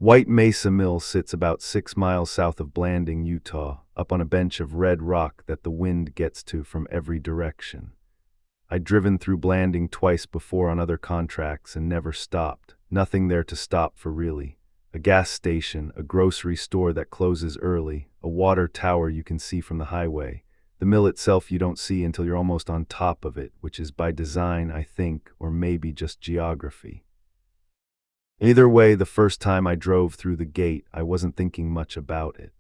White Mesa Mill sits about 6 miles south of Blanding, Utah, up on a bench of red rock that the wind gets to from every direction. I'd driven through Blanding twice before on other contracts and never stopped. Nothing there to stop for really. A gas station, a grocery store that closes early, a water tower you can see from the highway. The mill itself you don't see until you're almost on top of it, which is by design, I think, or maybe just geography. Either way, the first time I drove through the gate, I wasn't thinking much about it.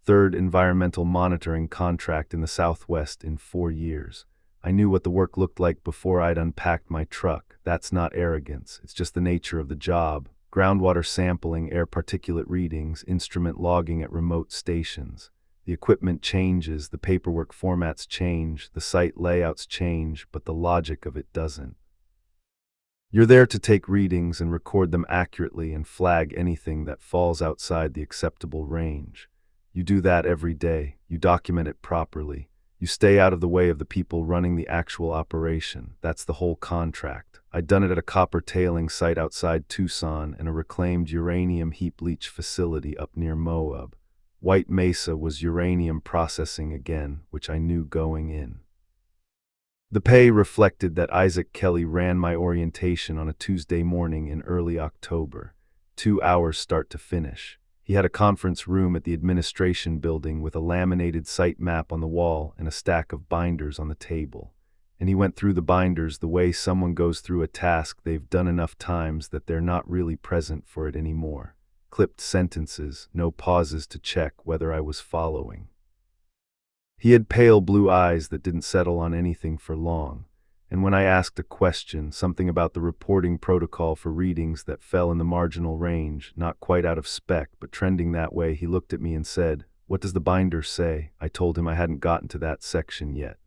Third environmental monitoring contract in the Southwest in 4 years. I knew what the work looked like before I'd unpacked my truck. That's not arrogance, it's just the nature of the job. Groundwater sampling, air particulate readings, instrument logging at remote stations. The equipment changes, the paperwork formats change, the site layouts change, but the logic of it doesn't. You're there to take readings and record them accurately and flag anything that falls outside the acceptable range. You do that every day. You document it properly. You stay out of the way of the people running the actual operation. That's the whole contract. I'd done it at a copper tailing site outside Tucson and a reclaimed uranium heap leach facility up near Moab. White Mesa was uranium processing again, which I knew going in. The pay reflected that Isaac Kelly ran my orientation on a Tuesday morning in early October, 2 hours start to finish. He had a conference room at the administration building with a laminated site map on the wall and a stack of binders on the table. And he went through the binders the way someone goes through a task they've done enough times that they're not really present for it anymore. Clipped sentences, no pauses to check whether I was following. He had pale blue eyes that didn't settle on anything for long, and when I asked a question, something about the reporting protocol for readings that fell in the marginal range, not quite out of spec, but trending that way, he looked at me and said, "What does the binder say?" I told him I hadn't gotten to that section yet.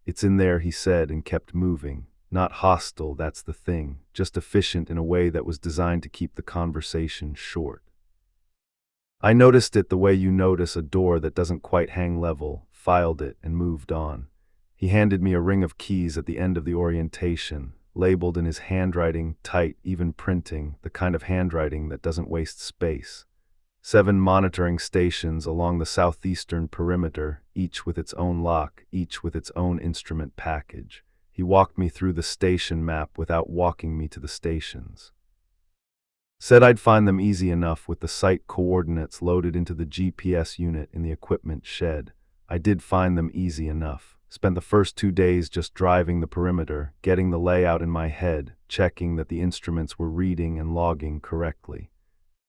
"It's in there," he said, and kept moving. Not hostile, that's the thing, just efficient in a way that was designed to keep the conversation short. I noticed it the way you notice a door that doesn't quite hang level, filed it, and moved on. He handed me a ring of keys at the end of the orientation, labeled in his handwriting, tight, even printing, the kind of handwriting that doesn't waste space. 7 monitoring stations along the southeastern perimeter, each with its own lock, each with its own instrument package. He walked me through the station map without walking me to the stations. Said I'd find them easy enough with the site coordinates loaded into the GPS unit in the equipment shed. I did find them easy enough. Spent the first 2 days just driving the perimeter, getting the layout in my head, checking that the instruments were reading and logging correctly.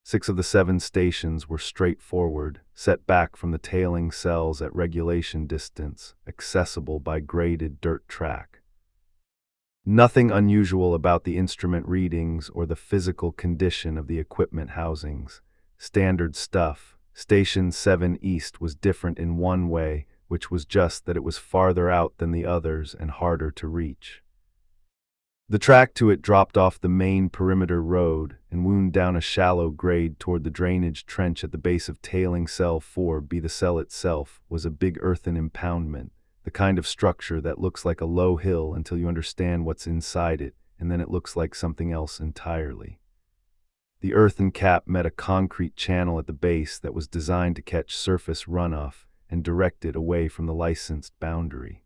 6 of the 7 stations were straightforward, set back from the tailing cells at regulation distance, accessible by graded dirt track. Nothing unusual about the instrument readings or the physical condition of the equipment housings. Standard stuff. Station 7 East was different in one way, which was just that it was farther out than the others and harder to reach. The track to it dropped off the main perimeter road and wound down a shallow grade toward the drainage trench at the base of tailing cell 4B. The cell itself was a big earthen impoundment, the kind of structure that looks like a low hill until you understand what's inside it, and then it looks like something else entirely. The earthen cap met a concrete channel at the base that was designed to catch surface runoff and direct it away from the licensed boundary.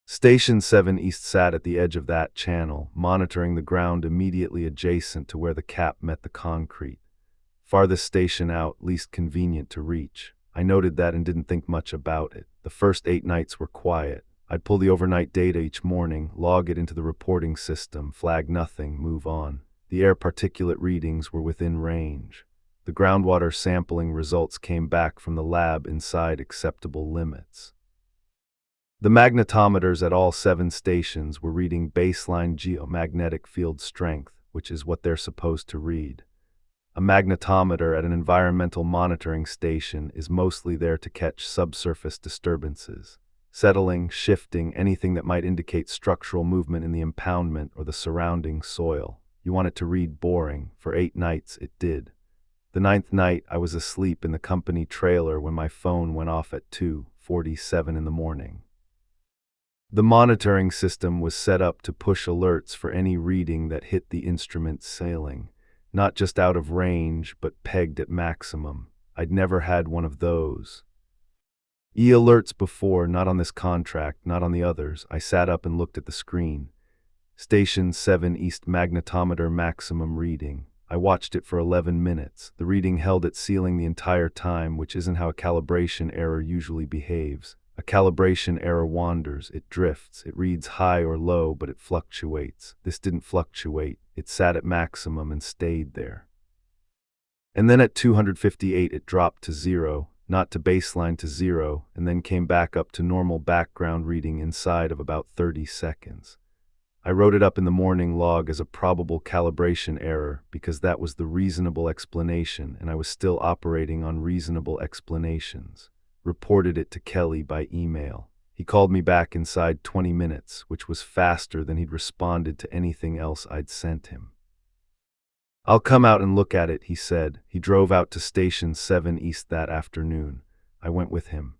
Station 7 East sat at the edge of that channel, monitoring the ground immediately adjacent to where the cap met the concrete. Farthest station out, least convenient to reach. I noted that and didn't think much about it. The first 8 nights were quiet. I'd pull the overnight data each morning, log it into the reporting system, flag nothing, move on. The air particulate readings were within range. The groundwater sampling results came back from the lab inside acceptable limits. The magnetometers at all 7 stations were reading baseline geomagnetic field strength, which is what they're supposed to read. A magnetometer at an environmental monitoring station is mostly there to catch subsurface disturbances, settling, shifting, anything that might indicate structural movement in the impoundment or the surrounding soil. You want it to read boring. For 8 nights it did. The 9th night I was asleep in the company trailer when my phone went off at 2:47 in the morning. The monitoring system was set up to push alerts for any reading that hit the instrument sailing. Not just out of range, but pegged at maximum. I'd never had one of those. E-alerts before, not on this contract, not on the others. I sat up and looked at the screen. Station 7 East magnetometer maximum reading. I watched it for 11 minutes. The reading held at ceiling the entire time, which isn't how a calibration error usually behaves. A calibration error wanders, it drifts, it reads high or low, but it fluctuates. This didn't fluctuate. It sat at maximum and stayed there. And then at 258 it dropped to 0, not to baseline, to 0, and then came back up to normal background reading inside of about 30 seconds. I wrote it up in the morning log as a probable calibration error because that was the reasonable explanation, and I was still operating on reasonable explanations. Reported it to Kelly by email. He called me back inside 20 minutes, which was faster than he'd responded to anything else I'd sent him. "I'll come out and look at it," he said. He drove out to Station 7 East that afternoon. I went with him.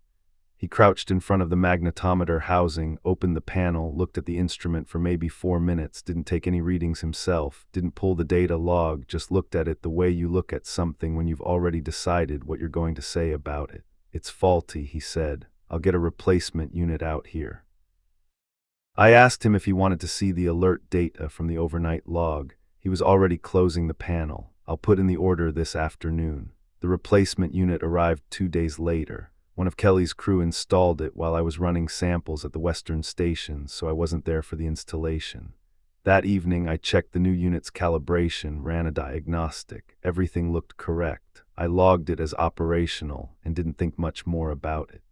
He crouched in front of the magnetometer housing, opened the panel, looked at the instrument for maybe 4 minutes, didn't take any readings himself, didn't pull the data log, just looked at it the way you look at something when you've already decided what you're going to say about it. "It's faulty," he said. "I'll get a replacement unit out here." I asked him if he wanted to see the alert data from the overnight log. He was already closing the panel. "I'll put in the order this afternoon." The replacement unit arrived 2 days later. One of Kelly's crew installed it while I was running samples at the western stations, so I wasn't there for the installation. That evening, I checked the new unit's calibration, ran a diagnostic. Everything looked correct. I logged it as operational and didn't think much more about it.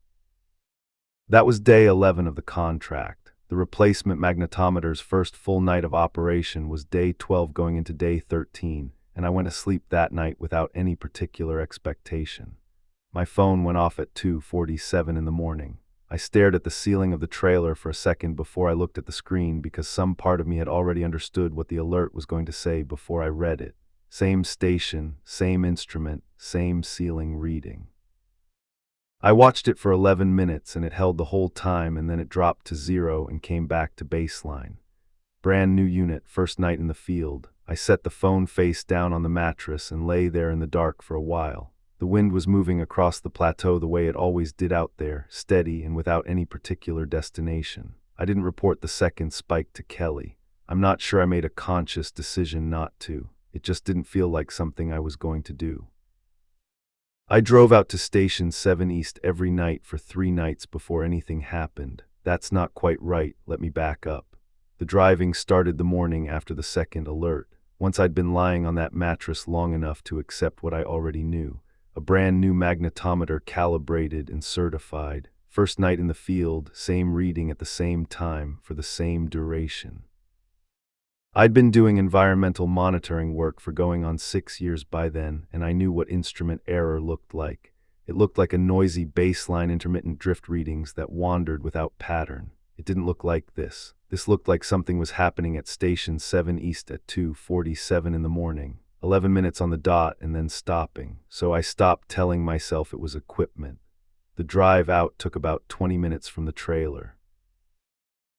That was day 11 of the contract. The replacement magnetometer's first full night of operation was day 12 going into day 13, and I went to sleep that night without any particular expectation. My phone went off at 2:47 in the morning. I stared at the ceiling of the trailer for a second before I looked at the screen because some part of me had already understood what the alert was going to say before I read it. Same station, same instrument, same ceiling reading. I watched it for 11 minutes and it held the whole time, and then it dropped to 0 and came back to baseline. Brand new unit, first night in the field. I set the phone face down on the mattress and lay there in the dark for a while. The wind was moving across the plateau the way it always did out there, steady and without any particular destination. I didn't report the second spike to Kelly. I'm not sure I made a conscious decision not to. It just didn't feel like something I was going to do. I drove out to Station 7 East every night for 3 nights before anything happened. That's not quite right, let me back up. The driving started the morning after the second alert, once I'd been lying on that mattress long enough to accept what I already knew. A brand new magnetometer calibrated and certified. First night in the field, same reading at the same time for the same duration. I'd been doing environmental monitoring work for going on 6 years by then, and I knew what instrument error looked like. It looked like a noisy baseline intermittent drift readings that wandered without pattern. It didn't look like this. This looked like something was happening at Station 7 East at 2:47 in the morning. 11 minutes on the dot and then stopping, so I stopped telling myself it was equipment. The drive out took about 20 minutes from the trailer.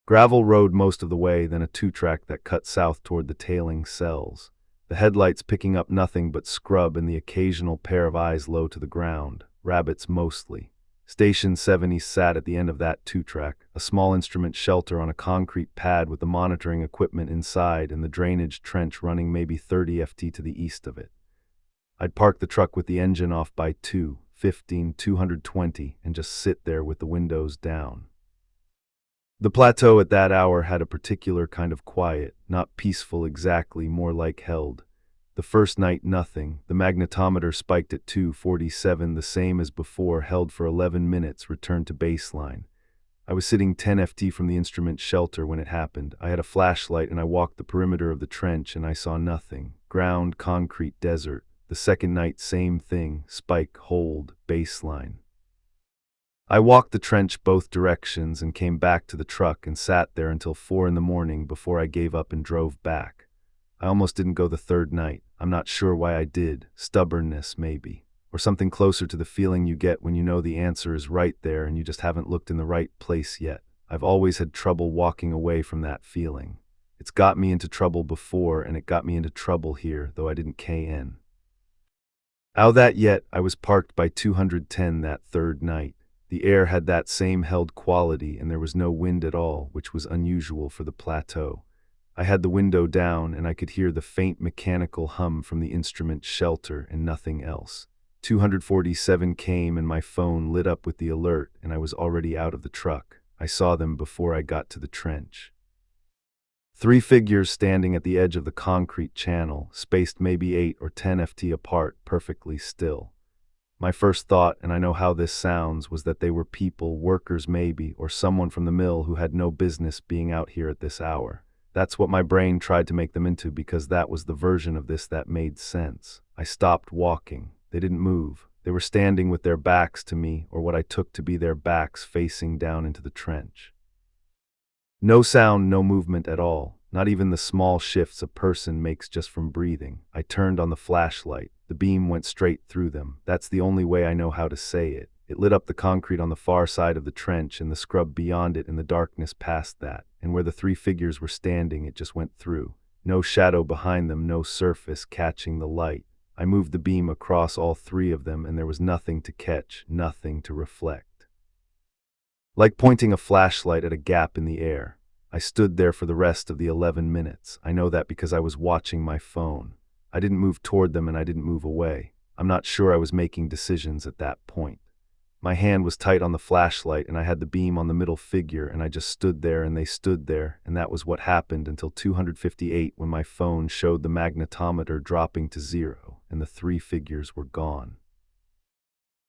Gravel road most of the way, then a 2-track that cut south toward the tailing cells. The headlights picking up nothing but scrub and the occasional pair of eyes low to the ground, rabbits mostly. Station 70 sat at the end of that 2-track, a small instrument shelter on a concrete pad with the monitoring equipment inside and the drainage trench running maybe 30 FT to the east of it. I'd park the truck with the engine off by 2:15, 220, and just sit there with the windows down. The plateau at that hour had a particular kind of quiet, not peaceful exactly, more like held. The first night, nothing. The magnetometer spiked at 2:47, the same as before, held for 11 minutes, returned to baseline. I was sitting 10 FT from the instrument shelter when it happened. I had a flashlight and I walked the perimeter of the trench and I saw nothing. Ground, concrete, desert. The second night, same thing. Spike, hold, baseline. I walked the trench both directions and came back to the truck and sat there until 4 in the morning before I gave up and drove back. I almost didn't go the third night. I'm not sure why I did. Stubbornness, maybe. Or something closer to the feeling you get when you know the answer is right there and you just haven't looked in the right place yet. I've always had trouble walking away from that feeling. It's It's got me into trouble before, and it got me into trouble here, though I didn't KN. How that yet, I was parked by 210 that third night. The air had that same held quality, and there was no wind at all, which was unusual for the plateau. I had the window down, and I could hear the faint mechanical hum from the instrument shelter and nothing else. 247 came, and my phone lit up with the alert, and I was already out of the truck. I saw them before I got to the trench. 3 figures standing at the edge of the concrete channel, spaced maybe 8 or 10 ft apart, perfectly still. My first thought, and I know how this sounds, was that they were people, workers maybe, or someone from the mill who had no business being out here at this hour. That's what my brain tried to make them into, because that was the version of this that made sense. I stopped walking. They didn't move. They were standing with their backs to me, or what I took to be their backs facing down into the trench. No sound, no movement at all, not even the small shifts a person makes just from breathing. I turned on the flashlight. The beam went straight through them. That's the only way I know how to say it. It lit up the concrete on the far side of the trench and the scrub beyond it and the darkness past that, and where the 3 figures were standing, it just went through. No shadow behind them, no surface catching the light. I moved the beam across all 3 of them, and there was nothing to catch, nothing to reflect. Like pointing a flashlight at a gap in the air. I stood there for the rest of the 11 minutes. I know that because I was watching my phone. I didn't move toward them, and I didn't move away. I'm not sure I was making decisions at that point. My hand was tight on the flashlight, and I had the beam on the middle figure, and I just stood there, and they stood there, and that was what happened until 258, when my phone showed the magnetometer dropping to 0, and the 3 figures were gone.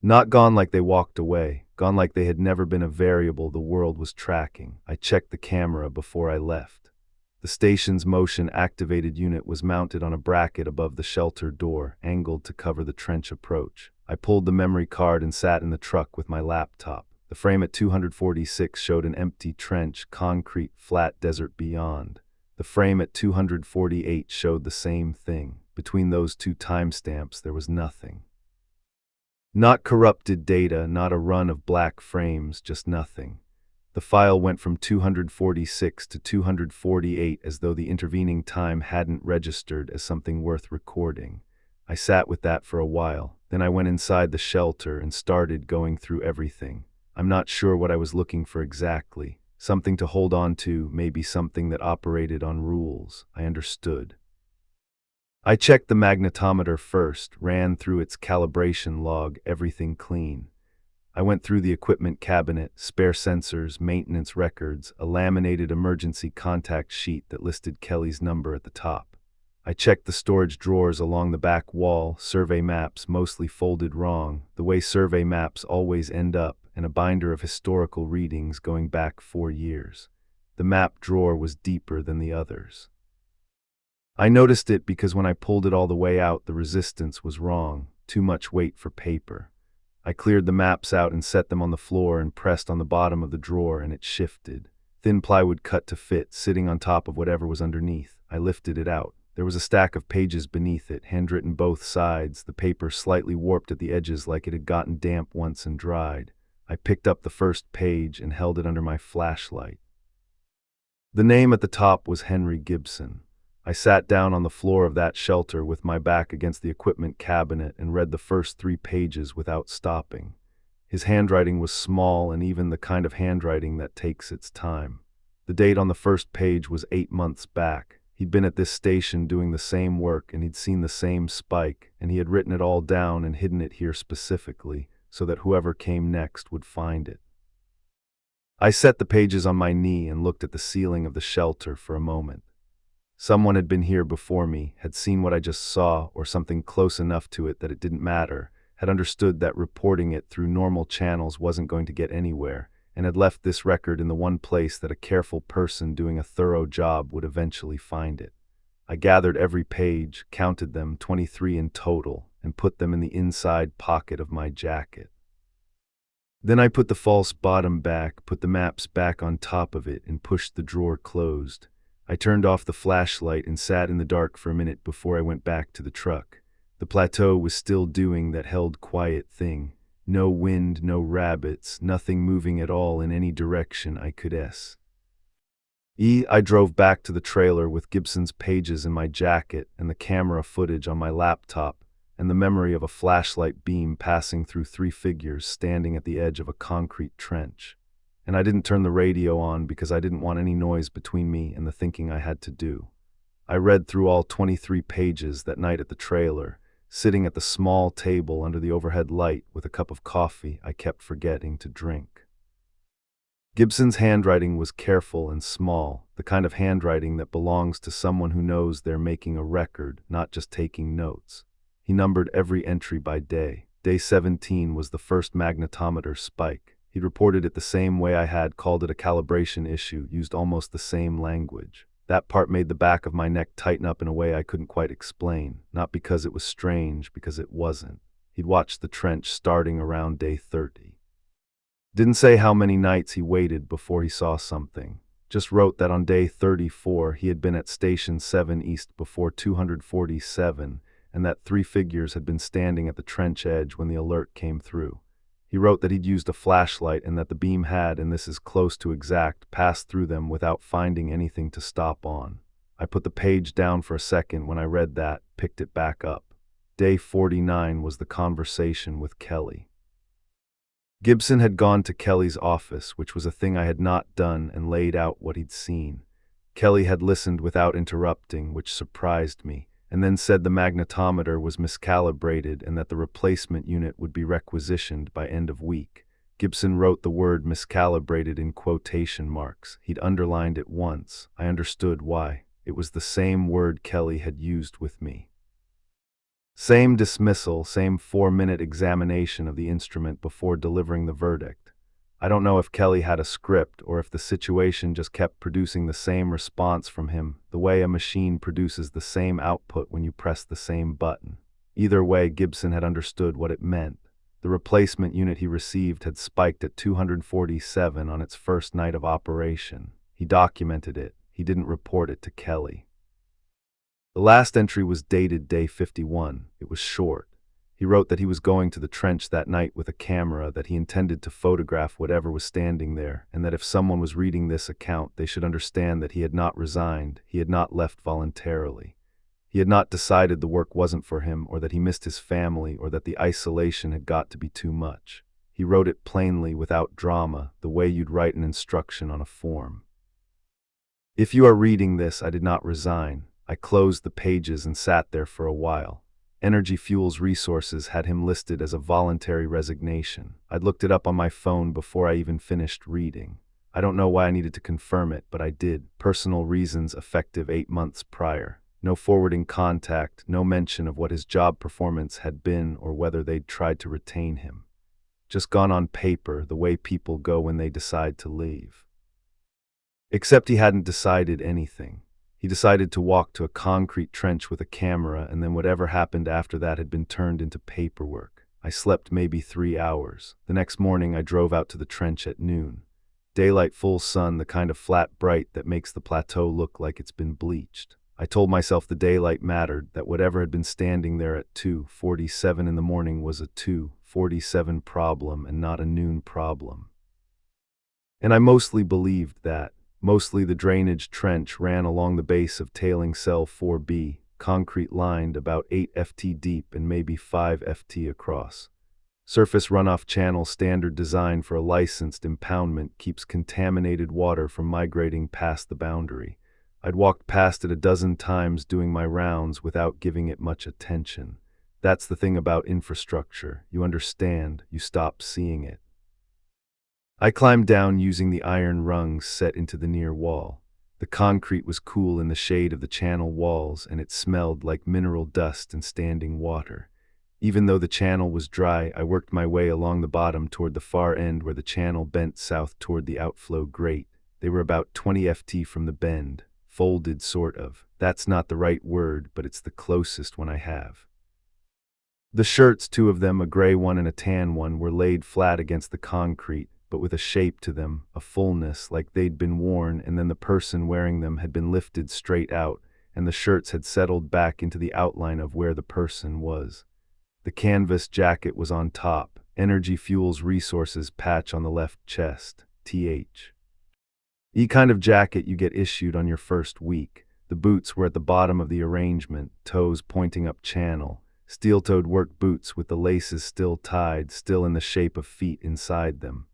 Not gone like they walked away, gone like they had never been a variable the world was tracking. I checked the camera before I left. The station's motion-activated unit was mounted on a bracket above the shelter door, angled to cover the trench approach. I pulled the memory card and sat in the truck with my laptop. The frame at 246 showed an empty trench, concrete, flat desert beyond. The frame at 248 showed the same thing. Between those 2 timestamps, there was nothing. Not corrupted data, not a run of black frames, just nothing. The file went from 246 to 248 as though the intervening time hadn't registered as something worth recording. I sat with that for a while. Then I went inside the shelter and started going through everything. I'm not sure what I was looking for exactly. Something to hold on to, maybe something that operated on rules. I understood. I checked the magnetometer first, ran through its calibration log, everything clean. I went through the equipment cabinet, spare sensors, maintenance records, a laminated emergency contact sheet that listed Kelly's number at the top. I checked the storage drawers along the back wall, survey maps mostly folded wrong, the way survey maps always end up, and a binder of historical readings going back 4 years. The map drawer was deeper than the others. I noticed it because when I pulled it all the way out, the resistance was wrong, too much weight for paper. I cleared the maps out and set them on the floor and pressed on the bottom of the drawer, and it shifted. Thin plywood cut to fit, sitting on top of whatever was underneath. I lifted it out. There was a stack of pages beneath it, handwritten both sides, the paper slightly warped at the edges like it had gotten damp once and dried. I picked up the first page and held it under my flashlight. The name at the top was Henry Gibson. I sat down on the floor of that shelter with my back against the equipment cabinet and read the first 3 pages without stopping. His handwriting was small and even the kind of handwriting that takes its time. The date on the first page was 8 months back. He'd been at this station doing the same work, and he'd seen the same spike, and he had written it all down and hidden it here specifically so that whoever came next would find it. I set the pages on my knee and looked at the ceiling of the shelter for a moment. Someone had been here before me, had seen what I just saw, or something close enough to it that it didn't matter, had understood that reporting it through normal channels wasn't going to get anywhere, and had left this record in the one place that a careful person doing a thorough job would eventually find it. I gathered every page, counted them, 23 in total, and put them in the inside pocket of my jacket. Then I put the false bottom back, put the maps back on top of it, and pushed the drawer closed. I turned off the flashlight and sat in the dark for a minute before I went back to the truck. The plateau was still doing that held quiet thing. No wind, no rabbits, nothing moving at all in any direction I could guess. I drove back to the trailer with Gibson's pages in my jacket and the camera footage on my laptop, and the memory of a flashlight beam passing through three figures standing at the edge of a concrete trench. And I didn't turn the radio on because I didn't want any noise between me and the thinking I had to do. I read through all 23 pages that night at the trailer, sitting at the small table under the overhead light with a cup of coffee I kept forgetting to drink. Gibson's handwriting was careful and small, the kind of handwriting that belongs to someone who knows they're making a record, not just taking notes. He numbered every entry by day. Day 17 was the first magnetometer spike. He'd reported it the same way I had, called it a calibration issue, used almost the same language. That part made the back of my neck tighten up in a way I couldn't quite explain, not because it was strange, because it wasn't. He'd watched the trench starting around day 30. Didn't say how many nights he waited before he saw something. Just wrote that on day 34 he had been at Station 7 East before 247, and that three figures had been standing at the trench edge when the alert came through. He wrote that he'd used a flashlight and that the beam had, and this is close to exact, passed through them without finding anything to stop on. I put the page down for a second when I read that, picked it back up. Day 49 was the conversation with Kelly. Gibson had gone to Kelly's office, which was a thing I had not done, and laid out what he'd seen. Kelly had listened without interrupting, which surprised me, and then said the magnetometer was miscalibrated and that the replacement unit would be requisitioned by end of week. Gibson wrote the word miscalibrated in quotation marks. He'd underlined it once. I understood why. It was the same word Kelly had used with me. Same dismissal, same 4-minute examination of the instrument before delivering the verdict. I don't know if Kelly had a script or if the situation just kept producing the same response from him, the way a machine produces the same output when you press the same button. Either way, Gibson had understood what it meant. The replacement unit he received had spiked at 247 on its first night of operation. He documented it. He didn't report it to Kelly. The last entry was dated day 51. It was short. He wrote that he was going to the trench that night with a camera, that he intended to photograph whatever was standing there, and that if someone was reading this account, they should understand that he had not resigned, he had not left voluntarily. He had not decided the work wasn't for him, or that he missed his family, or that the isolation had got to be too much. He wrote it plainly, without drama, the way you'd write an instruction on a form. If you are reading this, I did not resign. I closed the pages and sat there for a while. Energy Fuels Resources had him listed as a voluntary resignation. I'd looked it up on my phone before I even finished reading. I don't know why I needed to confirm it, but I did. Personal reasons, effective 8 months prior. No forwarding contact, no mention of what his job performance had been or whether they'd tried to retain him. Just gone on paper, the way people go when they decide to leave. Except he hadn't decided anything. He decided to walk to a concrete trench with a camera, and then whatever happened after that had been turned into paperwork. I slept maybe 3 hours. The next morning I drove out to the trench at noon. Daylight, full sun, the kind of flat bright that makes the plateau look like it's been bleached. I told myself the daylight mattered, that whatever had been standing there at 2:47 in the morning was a 2:47 problem and not a noon problem. And I mostly believed that. Mostly the drainage trench ran along the base of tailing cell 4B, concrete lined, about 8 ft deep and maybe 5 ft across. Surface runoff channel, standard design for a licensed impoundment, keeps contaminated water from migrating past the boundary. I'd walked past it a dozen times doing my rounds without giving it much attention. That's the thing about infrastructure. You understand, you stop seeing it. I climbed down using the iron rungs set into the near wall. The concrete was cool in the shade of the channel walls, and it smelled like mineral dust and standing water. Even though the channel was dry, I worked my way along the bottom toward the far end where the channel bent south toward the outflow grate. They were about 20 ft from the bend. Folded, sort of. That's not the right word, but it's the closest one I have. The shirts, 2 of them, a gray one and a tan one, were laid flat against the concrete, but with a shape to them, a fullness, like they'd been worn, and then the person wearing them had been lifted straight out, and the shirts had settled back into the outline of where the person was. The canvas jacket was on top, Energy Fuels Resources patch on the left chest, TH. The kind of jacket you get issued on your first week. The boots were at the bottom of the arrangement, toes pointing up channel, steel-toed work boots with the laces still tied, still in the shape of feet inside them.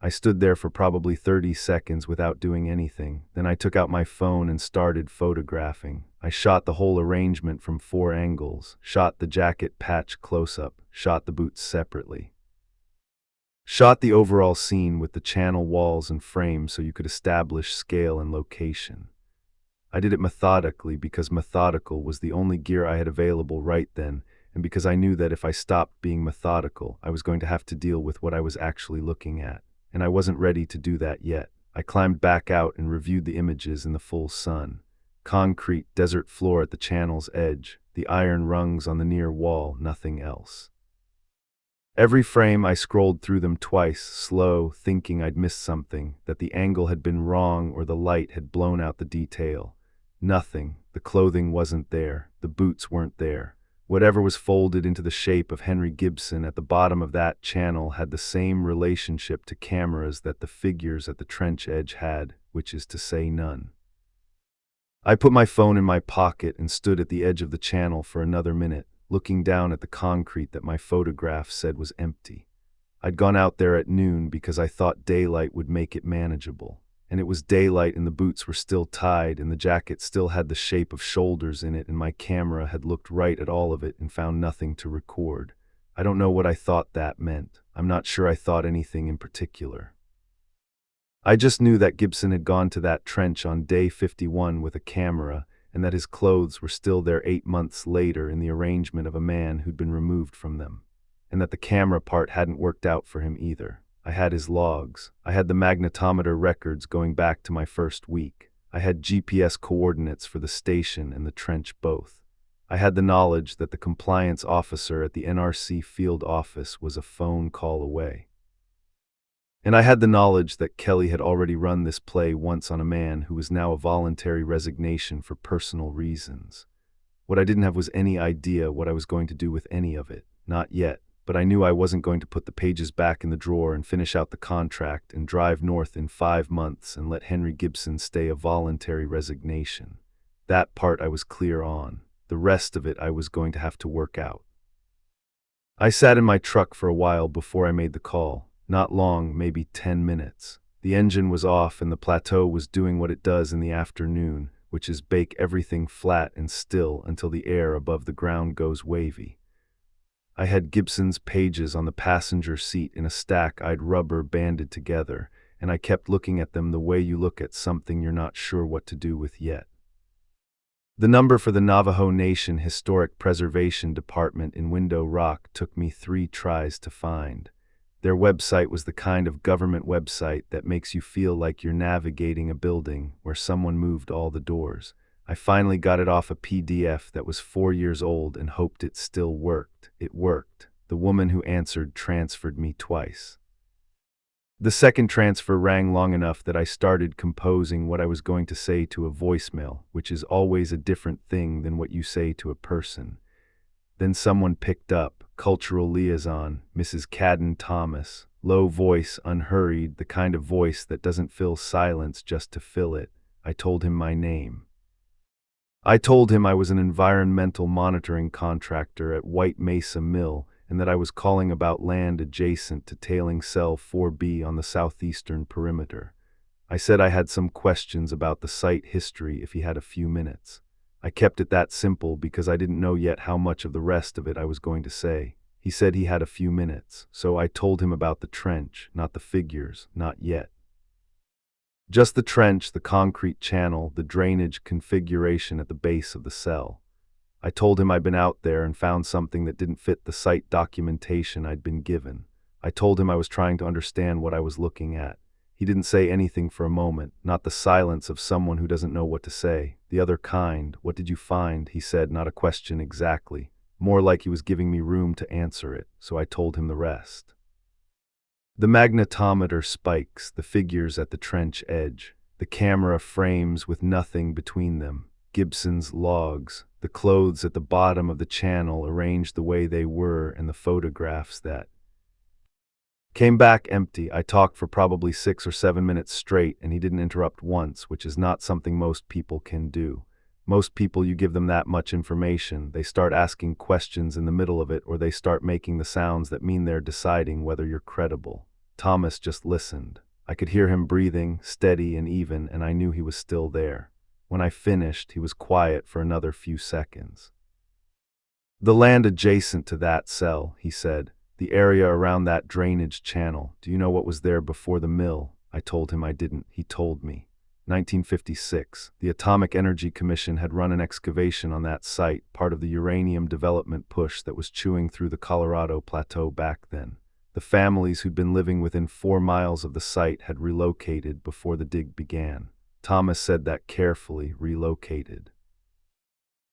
I stood there for probably 30 seconds without doing anything. Then I took out my phone and started photographing. I shot the whole arrangement from 4 angles, shot the jacket patch close-up, shot the boots separately. Shot the overall scene with the channel walls and frames so you could establish scale and location. I did it methodically because methodical was the only gear I had available right then, and because I knew that if I stopped being methodical, I was going to have to deal with what I was actually looking at, and I wasn't ready to do that yet. I climbed back out and reviewed the images in the full sun. Concrete desert floor at the channel's edge, the iron rungs on the near wall, nothing else. Every frame I scrolled through them twice, slow, thinking I'd missed something, that the angle had been wrong or the light had blown out the detail. Nothing. The clothing wasn't there. The boots weren't there. Whatever was folded into the shape of Henry Gibson at the bottom of that channel had the same relationship to cameras that the figures at the trench edge had, which is to say none. I put my phone in my pocket and stood at the edge of the channel for another minute, looking down at the concrete that my photograph said was empty. I'd gone out there at noon because I thought daylight would make it manageable. And it was daylight and the boots were still tied and the jacket still had the shape of shoulders in it and my camera had looked right at all of it and found nothing to record. I don't know what I thought that meant. I'm not sure I thought anything in particular. I just knew that Gibson had gone to that trench on day 51 with a camera and that his clothes were still there 8 months later in the arrangement of a man who'd been removed from them, and that the camera part hadn't worked out for him either. I had his logs. I had the magnetometer records going back to my first week. I had GPS coordinates for the station and the trench both. I had the knowledge that the compliance officer at the NRC field office was a phone call away. And I had the knowledge that Kelly had already run this play once on a man who was now a voluntary resignation for personal reasons. What I didn't have was any idea what I was going to do with any of it. Not yet, but I knew I wasn't going to put the pages back in the drawer and finish out the contract and drive north in 5 months and let Henry Gibson stay a voluntary resignation. That part I was clear on. The rest of it I was going to have to work out. I sat in my truck for a while before I made the call. Not long, maybe 10 minutes. The engine was off and the plateau was doing what it does in the afternoon, which is bake everything flat and still until the air above the ground goes wavy. I had Gibson's pages on the passenger seat in a stack I'd rubber banded together, and I kept looking at them the way you look at something you're not sure what to do with yet. The number for the Navajo Nation Historic Preservation Department in Window Rock took me 3 tries to find. Their website was the kind of government website that makes you feel like you're navigating a building where someone moved all the doors. I finally got it off a PDF that was 4 years old and hoped it still worked. It worked. The woman who answered transferred me twice. The second transfer rang long enough that I started composing what I was going to say to a voicemail, which is always a different thing than what you say to a person. Then someone picked up, cultural liaison, Mrs. Cadden Thomas, low voice, unhurried, the kind of voice that doesn't fill silence just to fill it. I told him my name. I told him I was an environmental monitoring contractor at White Mesa Mill and that I was calling about land adjacent to Tailing Cell 4B on the southeastern perimeter. I said I had some questions about the site history if he had a few minutes. I kept it that simple because I didn't know yet how much of the rest of it I was going to say. He said he had a few minutes, so I told him about the trench, not the figures, not yet. Just the trench, the concrete channel, the drainage configuration at the base of the cell. I told him I'd been out there and found something that didn't fit the site documentation I'd been given. I told him I was trying to understand what I was looking at. He didn't say anything for a moment, not the silence of someone who doesn't know what to say. The other kind. What did you find? He said, not a question exactly. More like he was giving me room to answer it, so I told him the rest. The magnetometer spikes, the figures at the trench edge, the camera frames with nothing between them, Gibson's logs, the clothes at the bottom of the channel arranged the way they were, and the photographs that Came back empty. I talked for probably 6 or 7 minutes straight, and he didn't interrupt once, which is not something most people can do. Most people, you give them that much information, they start asking questions in the middle of it, or they start making the sounds that mean they're deciding whether you're credible. Thomas just listened. I could hear him breathing, steady and even, and I knew he was still there. When I finished, he was quiet for another few seconds. "The land adjacent to that cell," he said. "The area around that drainage channel. Do you know what was there before the mill?" I told him I didn't. He told me. 1956. The Atomic Energy Commission had run an excavation on that site, part of the uranium development push that was chewing through the Colorado Plateau back then. The families who'd been living within 4 miles of the site had relocated before the dig began. Thomas said that carefully, relocated.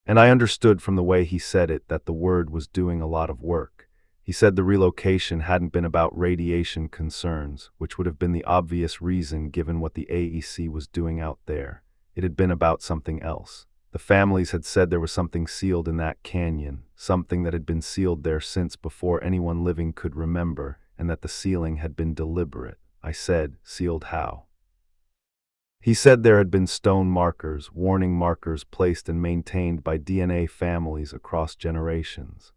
And I understood from the way he said it that the word was doing a lot of work. He said the relocation hadn't been about radiation concerns, which would have been the obvious reason given what the AEC was doing out there. It had been about something else. The families had said there was something sealed in that canyon, something that had been sealed there since before anyone living could remember, and that the sealing had been deliberate. I said, "Sealed how?" He said there had been stone markers, warning markers placed and maintained by DNA families across generations.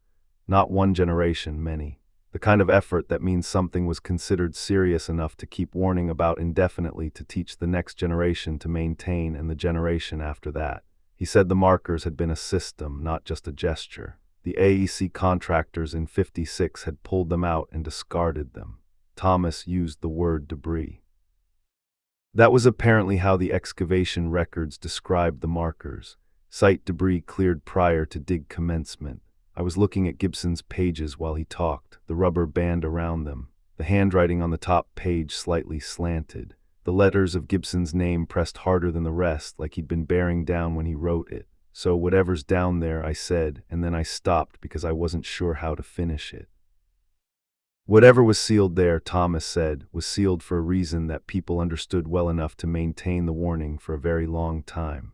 Not one generation, many. The kind of effort that means something was considered serious enough to keep warning about indefinitely to teach the next generation to maintain and the generation after that. He said the markers had been a system, not just a gesture. The AEC contractors in '56 had pulled them out and discarded them. Thomas used the word debris. That was apparently how the excavation records described the markers. Site debris cleared prior to dig commencement. I was looking at Gibson's pages while he talked, the rubber band around them. The handwriting on the top page slightly slanted. The letters of Gibson's name pressed harder than the rest, like he'd been bearing down when he wrote it. "So whatever's down there," I said, and then I stopped because I wasn't sure how to finish it. "Whatever was sealed there," Thomas said, "was sealed for a reason that people understood well enough to maintain the warning for a very long time.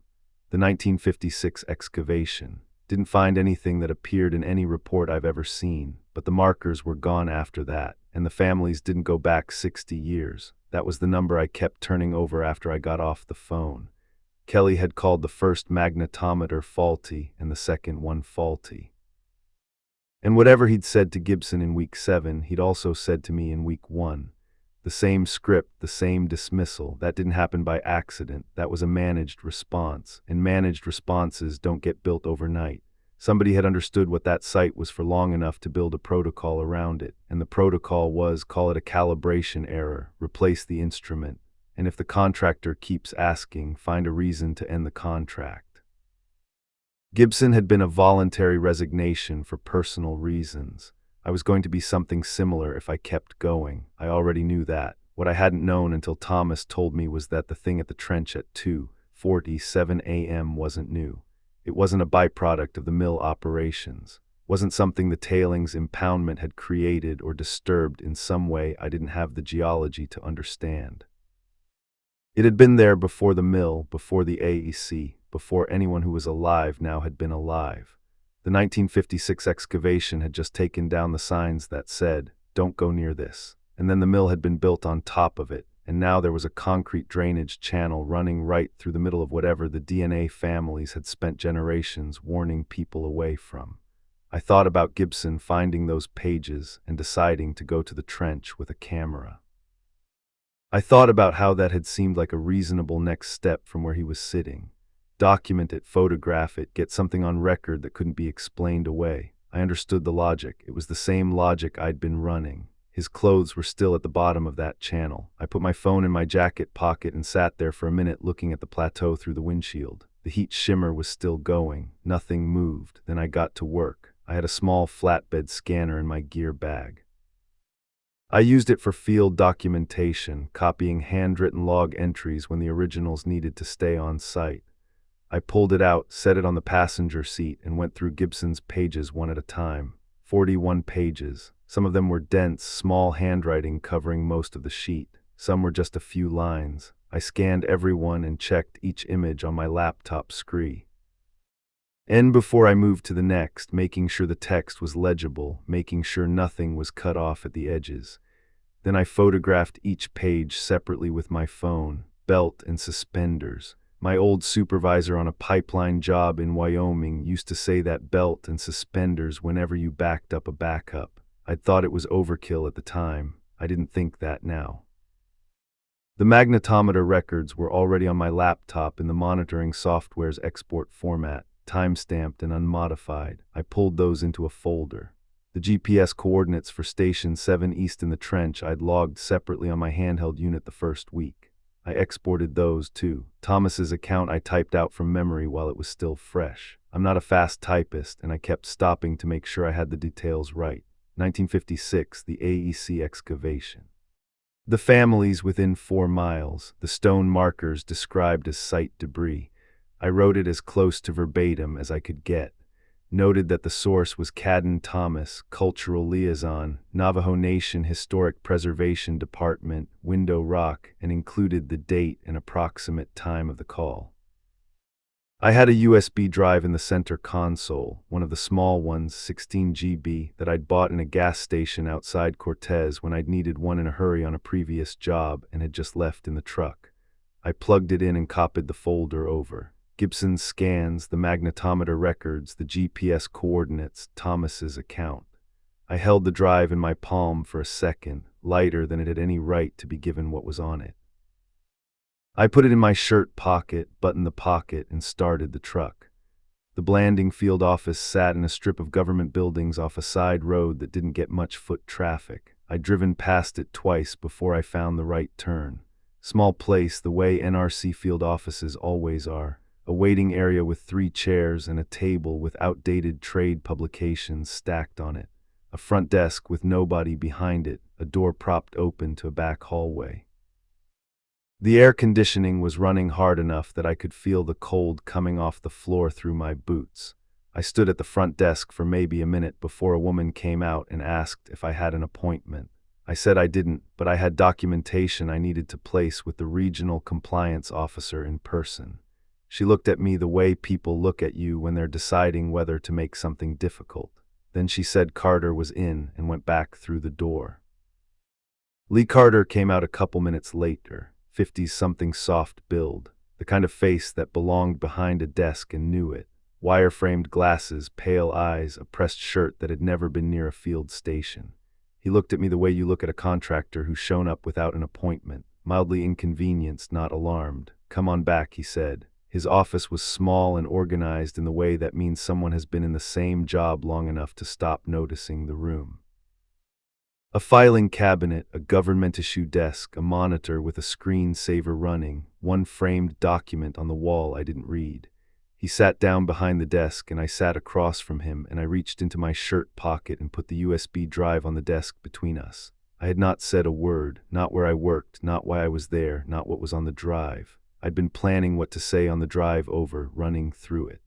The 1956 excavation didn't find anything that appeared in any report I've ever seen, but the markers were gone after that, and the families didn't go back 60 years. That was the number I kept turning over after I got off the phone. Kelly had called the first magnetometer faulty and the second one faulty. And whatever he'd said to Gibson in week 7, he'd also said to me in week 1. The same script, the same dismissal. That didn't happen by accident. That was a managed response. And managed responses don't get built overnight. Somebody had understood what that site was for long enough to build a protocol around it. And the protocol was, call it a calibration error, replace the instrument. And if the contractor keeps asking, find a reason to end the contract. Gibson had been a voluntary resignation for personal reasons. I was going to be something similar if I kept going. I already knew that. What I hadn't known until Thomas told me was that the thing at the trench at 2:47 a.m. wasn't new. It wasn't a byproduct of the mill operations. Wasn't something the tailings impoundment had created or disturbed in some way I didn't have the geology to understand. It had been there before the mill, before the AEC, before anyone who was alive now had been alive. The 1956 excavation had just taken down the signs that said, "Don't go near this." And then the mill had been built on top of it, and now there was a concrete drainage channel running right through the middle of whatever the DNA families had spent generations warning people away from. I thought about Gibson finding those pages and deciding to go to the trench with a camera. I thought about how that had seemed like a reasonable next step from where he was sitting. Document it, photograph it, get something on record that couldn't be explained away. I understood the logic. It was the same logic I'd been running. His clothes were still at the bottom of that channel. I put my phone in my jacket pocket and sat there for a minute looking at the plateau through the windshield. The heat shimmer was still going. Nothing moved. Then I got to work. I had a small flatbed scanner in my gear bag. I used it for field documentation, copying handwritten log entries when the originals needed to stay on site. I pulled it out, set it on the passenger seat, and went through Gibson's pages one at a time. 41 pages. Some of them were dense, small handwriting covering most of the sheet. Some were just a few lines. I scanned every one and checked each image on my laptop screen. And before I moved to the next, making sure the text was legible, making sure nothing was cut off at the edges. Then I photographed each page separately with my phone, belt and suspenders. My old supervisor on a pipeline job in Wyoming used to say that belt and suspenders whenever you backed up a backup. I'd thought it was overkill at the time. I didn't think that now. The magnetometer records were already on my laptop in the monitoring software's export format, time-stamped and unmodified. I pulled those into a folder. The GPS coordinates for Station 7 East in the trench I'd logged separately on my handheld unit the first week. I exported those, too. Thomas's account I typed out from memory while it was still fresh. I'm not a fast typist, and I kept stopping to make sure I had the details right. 1956, the AEC excavation. The families within 4 miles, the stone markers described as site debris. I wrote it as close to verbatim as I could get. Noted that the source was Cadden Thomas, Cultural Liaison, Navajo Nation Historic Preservation Department, Window Rock, and included the date and approximate time of the call. I had a USB drive in the center console, one of the small ones, 16 GB, that I'd bought in a gas station outside Cortez when I'd needed one in a hurry on a previous job and had just left in the truck. I plugged it in and copied the folder over. Gibson's scans, the magnetometer records, the GPS coordinates, Thomas's account. I held the drive in my palm for a second, lighter than it had any right to be given what was on it. I put it in my shirt pocket, buttoned the pocket, and started the truck. The Blanding field office sat in a strip of government buildings off a side road that didn't get much foot traffic. I'd driven past it twice before I found the right turn. Small place, the way NRC field offices always are. A waiting area with 3 chairs and a table with outdated trade publications stacked on it. A front desk with nobody behind it, a door propped open to a back hallway. The air conditioning was running hard enough that I could feel the cold coming off the floor through my boots. I stood at the front desk for maybe a minute before a woman came out and asked if I had an appointment. I said I didn't, but I had documentation I needed to place with the regional compliance officer in person. She looked at me the way people look at you when they're deciding whether to make something difficult. Then she said Carter was in and went back through the door. Lee Carter came out a couple minutes later, 50-something soft build, the kind of face that belonged behind a desk and knew it. Wire-framed glasses, pale eyes, a pressed shirt that had never been near a field station. He looked at me the way you look at a contractor who's shown up without an appointment, mildly inconvenienced, not alarmed. "Come on back," he said. His office was small and organized in the way that means someone has been in the same job long enough to stop noticing the room. A filing cabinet, a government-issue desk, a monitor with a screensaver running, one framed document on the wall I didn't read. He sat down behind the desk and I sat across from him, and I reached into my shirt pocket and put the USB drive on the desk between us. I had not said a word, not where I worked, not why I was there, not what was on the drive. I'd been planning what to say on the drive over, running through it.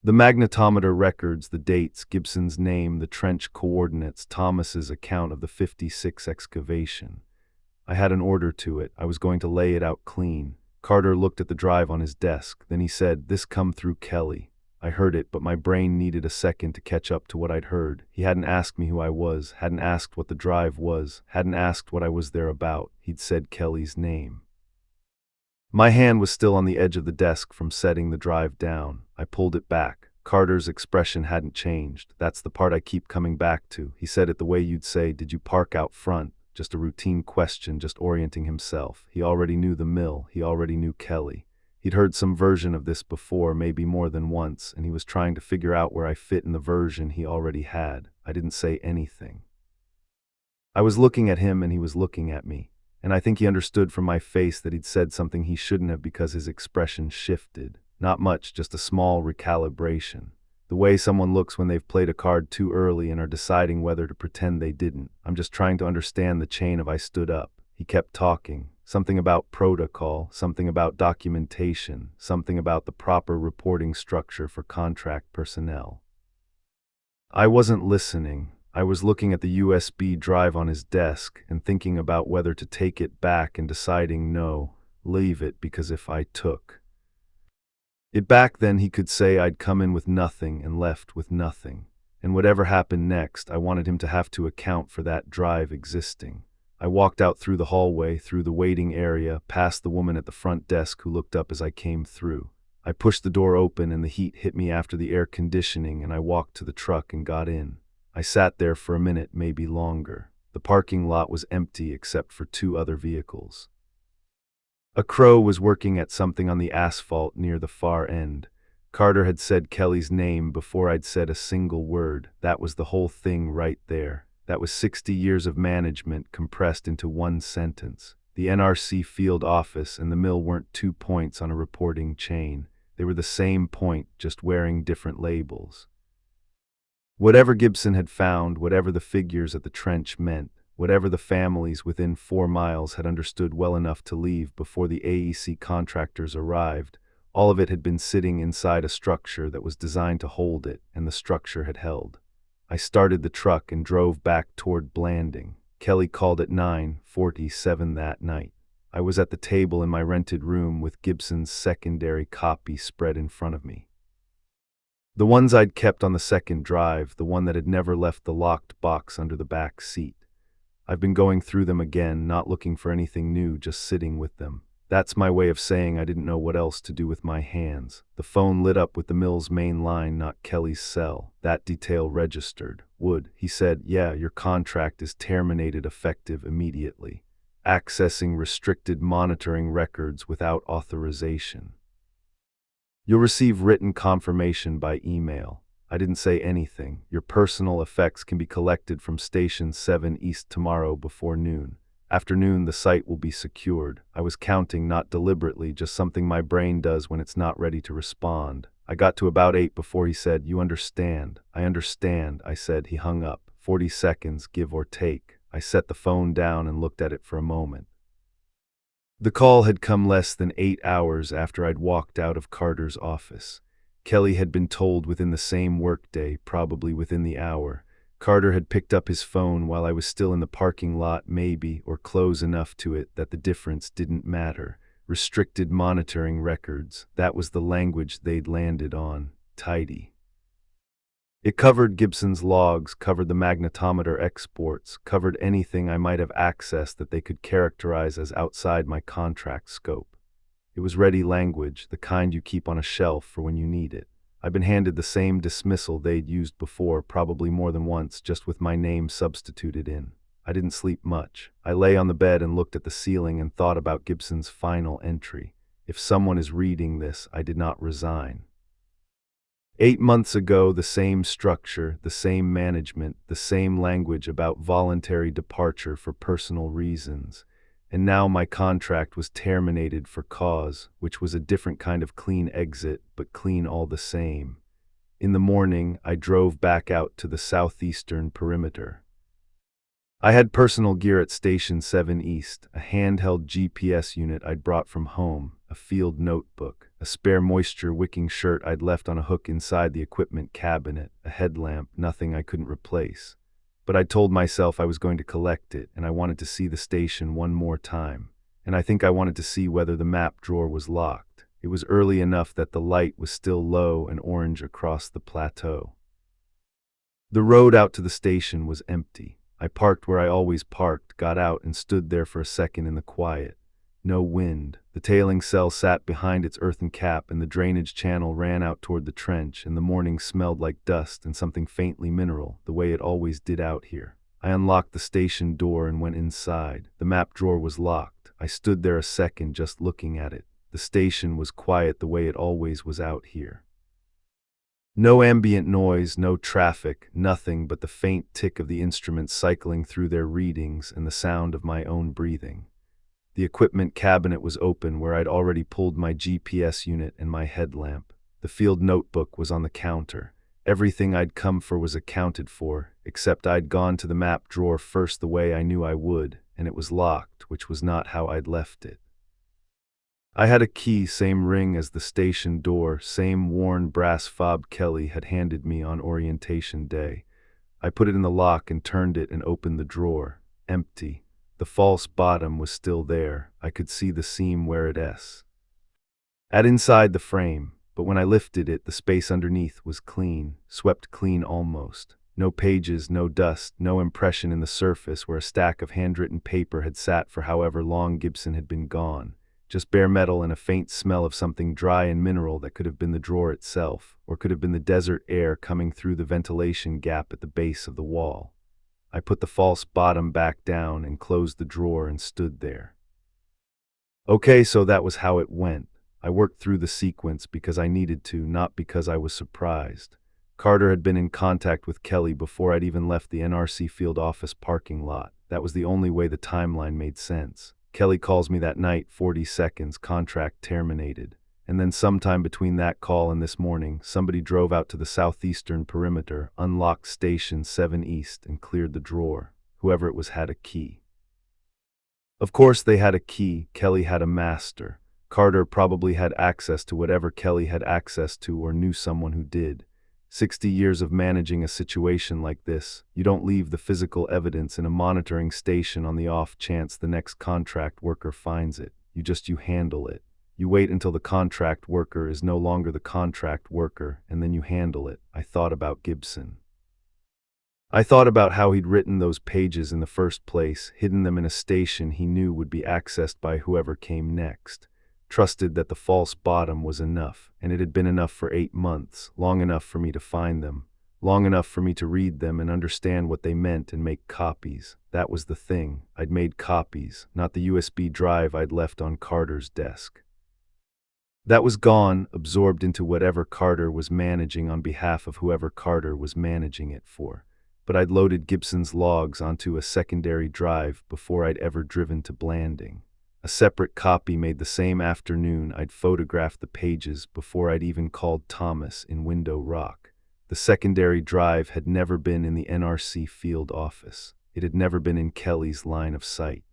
The magnetometer records, the dates, Gibson's name, the trench coordinates, Thomas's account of the 56 excavation. I had an order to it. I was going to lay it out clean. Carter looked at the drive on his desk. Then he said, "This come through Kelly." I heard it, but my brain needed a second to catch up to what I'd heard. He hadn't asked me who I was, hadn't asked what the drive was, hadn't asked what I was there about. He'd said Kelly's name. My hand was still on the edge of the desk from setting the drive down. I pulled it back. Carter's expression hadn't changed. "That's the part I keep coming back to." He said it the way you'd say, "Did you park out front?" Just a routine question, just orienting himself. He already knew the mill. He already knew Kelly. He'd heard some version of this before, maybe more than once, and he was trying to figure out where I fit in the version he already had. I didn't say anything. I was looking at him and he was looking at me. And I think he understood from my face that he'd said something he shouldn't have because his expression shifted. Not much, just a small recalibration. The way someone looks when they've played a card too early and are deciding whether to pretend they didn't. I'm just trying to understand the chain of I stood up. He kept talking. Something about protocol, something about documentation, something about the proper reporting structure for contract personnel. I wasn't listening. I was looking at the USB drive on his desk and thinking about whether to take it back and deciding no, leave it, because if I took it back then he could say I'd come in with nothing and left with nothing. And whatever happened next, I wanted him to have to account for that drive existing. I walked out through the hallway, through the waiting area, past the woman at the front desk who looked up as I came through. I pushed the door open and the heat hit me after the air conditioning, and I walked to the truck and got in. I sat there for a minute, maybe longer. The parking lot was empty except for 2 other vehicles. A crow was working at something on the asphalt near the far end. Carter had said Kelly's name before I'd said a single word. That was the whole thing right there. That was 60 years of management compressed into one sentence. The NRC field office and the mill weren't 2 points on a reporting chain. They were the same point, just wearing different labels. Whatever Gibson had found, whatever the figures at the trench meant, whatever the families within 4 miles had understood well enough to leave before the AEC contractors arrived, all of it had been sitting inside a structure that was designed to hold it, and the structure had held. I started the truck and drove back toward Blanding. Kelly called at 9:47 that night. I was at the table in my rented room with Gibson's secondary copy spread in front of me. The ones I'd kept on the second drive, the one that had never left the locked box under the back seat. I've been going through them again, not looking for anything new, just sitting with them. That's my way of saying I didn't know what else to do with my hands. The phone lit up with the mill's main line, not Kelly's cell. That detail registered. Wood, he said, yeah, your contract is terminated effective immediately. Accessing restricted monitoring records without authorization. You'll receive written confirmation by email. I didn't say anything. Your personal effects can be collected from Station 7 East tomorrow before noon. After noon, the site will be secured. I was counting, not deliberately, just something my brain does when it's not ready to respond. I got to about 8 before he said, you understand. I understand, I said. He hung up. 40 seconds, give or take. I set the phone down and looked at it for a moment. The call had come less than 8 hours after I'd walked out of Carter's office. Kelly had been told within the same workday, probably within the hour. Carter had picked up his phone while I was still in the parking lot, maybe, or close enough to it that the difference didn't matter. Restricted monitoring records, that was the language they'd landed on. Tidy. It covered Gibson's logs, covered the magnetometer exports, covered anything I might have accessed that they could characterize as outside my contract scope. It was ready language, the kind you keep on a shelf for when you need it. I'd been handed the same dismissal they'd used before, probably more than once, just with my name substituted in. I didn't sleep much. I lay on the bed and looked at the ceiling and thought about Gibson's final entry. If someone is reading this, I did not resign. 8 months ago, the same structure, the same management, the same language about voluntary departure for personal reasons. And now my contract was terminated for cause, which was a different kind of clean exit, but clean all the same. In the morning, I drove back out to the southeastern perimeter. I had personal gear at Station 7 East, a handheld GPS unit I'd brought from home, a field notebook, a spare moisture-wicking shirt I'd left on a hook inside the equipment cabinet, a headlamp, nothing I couldn't replace. But I told myself I was going to collect it, and I wanted to see the station one more time. And I think I wanted to see whether the map drawer was locked. It was early enough that the light was still low and orange across the plateau. The road out to the station was empty. I parked where I always parked, got out, and stood there for a second in the quiet. No wind. The tailing cell sat behind its earthen cap, and the drainage channel ran out toward the trench, and the morning smelled like dust and something faintly mineral, the way it always did out here. I unlocked the station door and went inside. The map drawer was locked. I stood there a second just looking at it. The station was quiet the way it always was out here. No ambient noise, no traffic, nothing but the faint tick of the instruments cycling through their readings and the sound of my own breathing. The equipment cabinet was open where I'd already pulled my GPS unit and my headlamp. The field notebook was on the counter. Everything I'd come for was accounted for, except I'd gone to the map drawer first the way I knew I would, and it was locked, which was not how I'd left it. I had a key, same ring as the station door, same worn brass fob Kelly had handed me on orientation day. I put it in the lock and turned it and opened the drawer. Empty. The false bottom was still there. I could see the seam where it s. At inside the frame, but when I lifted it, the space underneath was clean, swept clean almost. No pages, no dust, no impression in the surface where a stack of handwritten paper had sat for however long Gibson had been gone. Just bare metal and a faint smell of something dry and mineral that could have been the drawer itself, or could have been the desert air coming through the ventilation gap at the base of the wall. I put the false bottom back down and closed the drawer and stood there. Okay, so that was how it went. I worked through the sequence because I needed to, not because I was surprised. Carter had been in contact with Kelly before I'd even left the NRC field office parking lot. That was the only way the timeline made sense. Kelly calls me that night, 40 seconds, contract terminated. And then sometime between that call and this morning, somebody drove out to the southeastern perimeter, unlocked Station 7 East, and cleared the drawer. Whoever it was had a key. Of course they had a key. Kelly had a master. Carter probably had access to whatever Kelly had access to or knew someone who did. 60 years of managing a situation like this, you don't leave the physical evidence in a monitoring station on the off chance the next contract worker finds it. You handle it. You wait until the contract worker is no longer the contract worker, and then you handle it. I thought about Gibson. I thought about how he'd written those pages in the first place, hidden them in a station he knew would be accessed by whoever came next. Trusted that the false bottom was enough, and it had been enough for 8 months, long enough for me to find them, long enough for me to read them and understand what they meant and make copies. That was the thing. I'd made copies, not the USB drive I'd left on Carter's desk. That was gone, absorbed into whatever Carter was managing on behalf of whoever Carter was managing it for. But I'd loaded Gibson's logs onto a secondary drive before I'd ever driven to Blanding. A separate copy made the same afternoon I'd photographed the pages before I'd even called Thomas in Window Rock. The secondary drive had never been in the NRC field office. It had never been in Kelly's line of sight.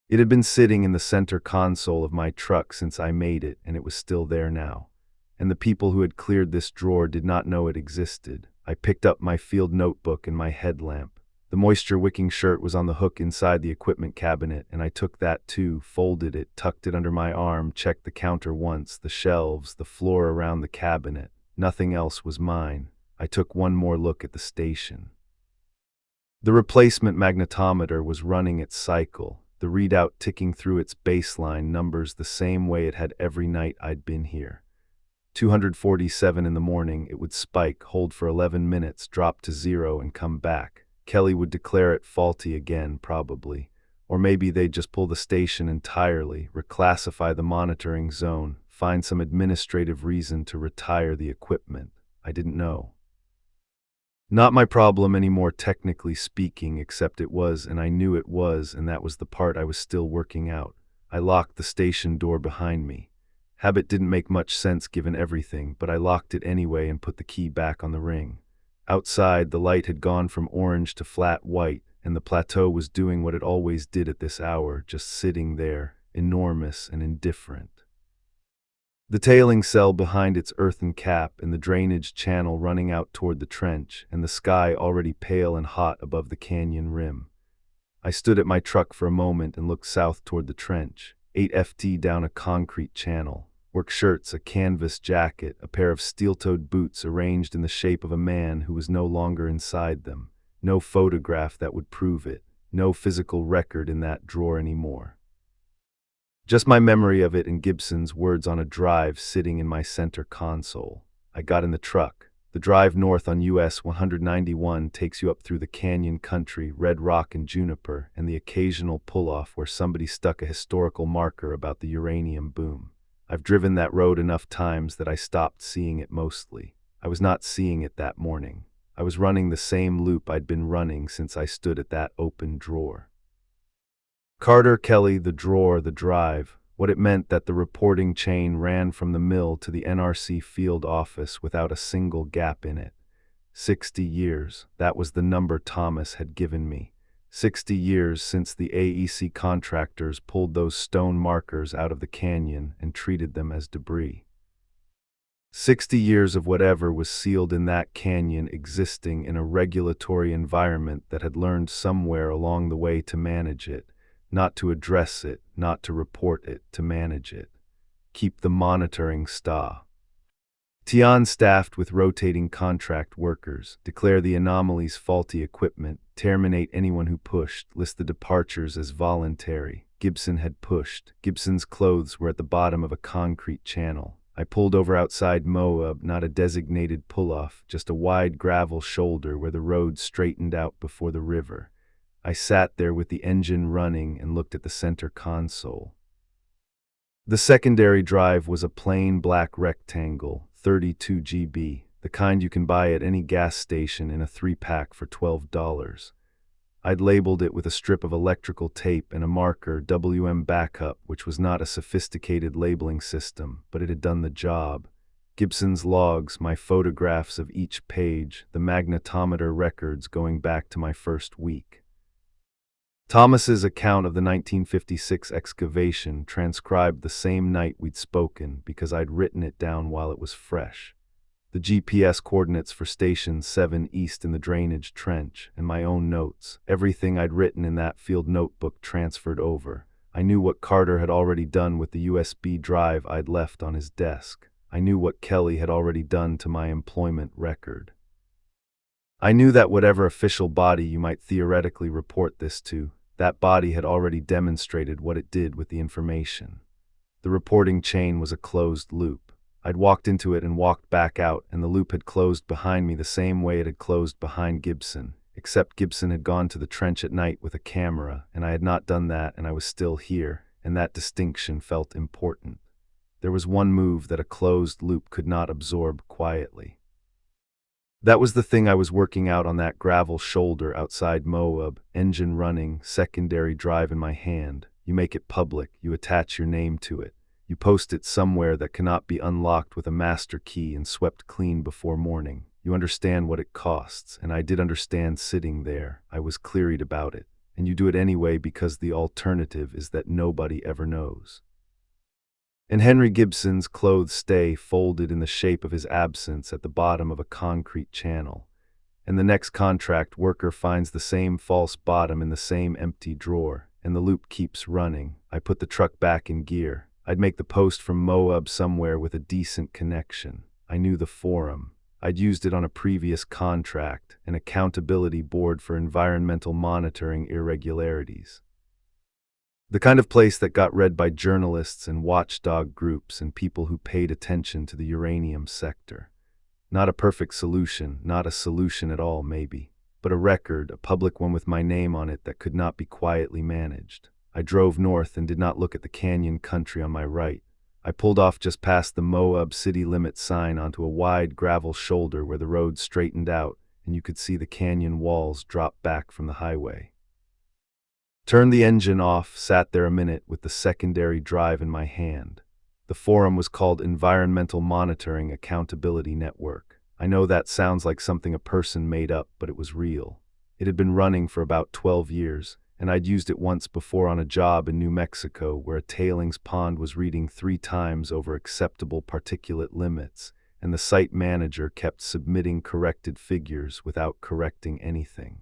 It had been sitting in the center console of my truck since I made it, and it was still there now. And the people who had cleared this drawer did not know it existed. I picked up my field notebook and my headlamp. The moisture-wicking shirt was on the hook inside the equipment cabinet, and I took that too, folded it, tucked it under my arm, checked the counter once, the shelves, the floor around the cabinet. Nothing else was mine. I took one more look at the station. The replacement magnetometer was running its cycle, the readout ticking through its baseline numbers the same way it had every night I'd been here. 247 in the morning, it would spike, hold for 11 minutes, drop to 0, and come back. Kelly would declare it faulty again, probably. Or maybe they'd just pull the station entirely, reclassify the monitoring zone, find some administrative reason to retire the equipment. I didn't know. Not my problem anymore, technically speaking, except it was, and I knew it was, and that was the part I was still working out. I locked the station door behind me. Habit didn't make much sense given everything, but I locked it anyway and put the key back on the ring. Outside, the light had gone from orange to flat white, and the plateau was doing what it always did at this hour, just sitting there, enormous and indifferent. The tailing cell behind its earthen cap and the drainage channel running out toward the trench, and the sky already pale and hot above the canyon rim. I stood at my truck for a moment and looked south toward the trench, 8 ft down a concrete channel. Work shirts, a canvas jacket, a pair of steel-toed boots arranged in the shape of a man who was no longer inside them. No photograph that would prove it. No physical record in that drawer anymore. Just my memory of it and Gibson's words on a drive sitting in my center console. I got in the truck. The drive north on US 191 takes you up through the canyon country, red rock and juniper, and the occasional pull-off where somebody stuck a historical marker about the uranium boom. I've driven that road enough times that I stopped seeing it mostly. I was not seeing it that morning. I was running the same loop I'd been running since I stood at that open drawer. Carter, Kelly, the drawer, the drive. What it meant that the reporting chain ran from the mill to the NRC field office without a single gap in it. 60 years, that was the number Thomas had given me. 60 years since the AEC contractors pulled those stone markers out of the canyon and treated them as debris. 60 years of whatever was sealed in that canyon existing in a regulatory environment that had learned somewhere along the way to manage it, not to address it, not to report it, to manage it. Keep the monitoring Tian staffed with rotating contract workers, declare the anomalies faulty equipment, terminate anyone who pushed, list the departures as voluntary. Gibson had pushed. Gibson's clothes were at the bottom of a concrete channel. I pulled over outside Moab, not a designated pull-off, just a wide gravel shoulder where the road straightened out before the river. I sat there with the engine running and looked at the center console. The secondary drive was a plain black rectangle, 32 GB, the kind you can buy at any gas station in a 3-pack for $12. I'd labeled it with a strip of electrical tape and a marker, WM Backup, which was not a sophisticated labeling system, but it had done the job. Gibson's logs, my photographs of each page, the magnetometer records going back to my first week. Thomas's account of the 1956 excavation transcribed the same night we'd spoken because I'd written it down while it was fresh. The GPS coordinates for Station 7 East in the drainage trench, and my own notes. Everything I'd written in that field notebook transferred over. I knew what Carter had already done with the USB drive I'd left on his desk. I knew what Kelly had already done to my employment record. I knew that whatever official body you might theoretically report this to, that body had already demonstrated what it did with the information. The reporting chain was a closed loop. I'd walked into it and walked back out, and the loop had closed behind me the same way it had closed behind Gibson, except Gibson had gone to the trench at night with a camera, and I had not done that, and I was still here, and that distinction felt important. There was one move that a closed loop could not absorb quietly. That was the thing I was working out on that gravel shoulder outside Moab, engine running, secondary drive in my hand. You make it public, you attach your name to it. You post it somewhere that cannot be unlocked with a master key and swept clean before morning. You understand what it costs, and I did understand sitting there. I was clear-eyed about it. And you do it anyway because the alternative is that nobody ever knows. And Henry Gibson's clothes stay folded in the shape of his absence at the bottom of a concrete channel. And the next contract worker finds the same false bottom in the same empty drawer, and the loop keeps running. I put the truck back in gear. I'd make the post from Moab somewhere with a decent connection. I knew the forum. I'd used it on a previous contract, an accountability board for environmental monitoring irregularities. The kind of place that got read by journalists and watchdog groups and people who paid attention to the uranium sector. Not a perfect solution, not a solution at all maybe, but a record, a public one with my name on it that could not be quietly managed. I drove north and did not look at the canyon country on my right. I pulled off just past the Moab city limit sign onto a wide gravel shoulder where the road straightened out and you could see the canyon walls drop back from the highway. Turned the engine off, sat there a minute with the secondary drive in my hand. The forum was called Environmental Monitoring Accountability Network. I know that sounds like something a person made up, but it was real. It had been running for about 12 years. And I'd used it once before on a job in New Mexico where a tailings pond was reading 3 times over acceptable particulate limits, and the site manager kept submitting corrected figures without correcting anything.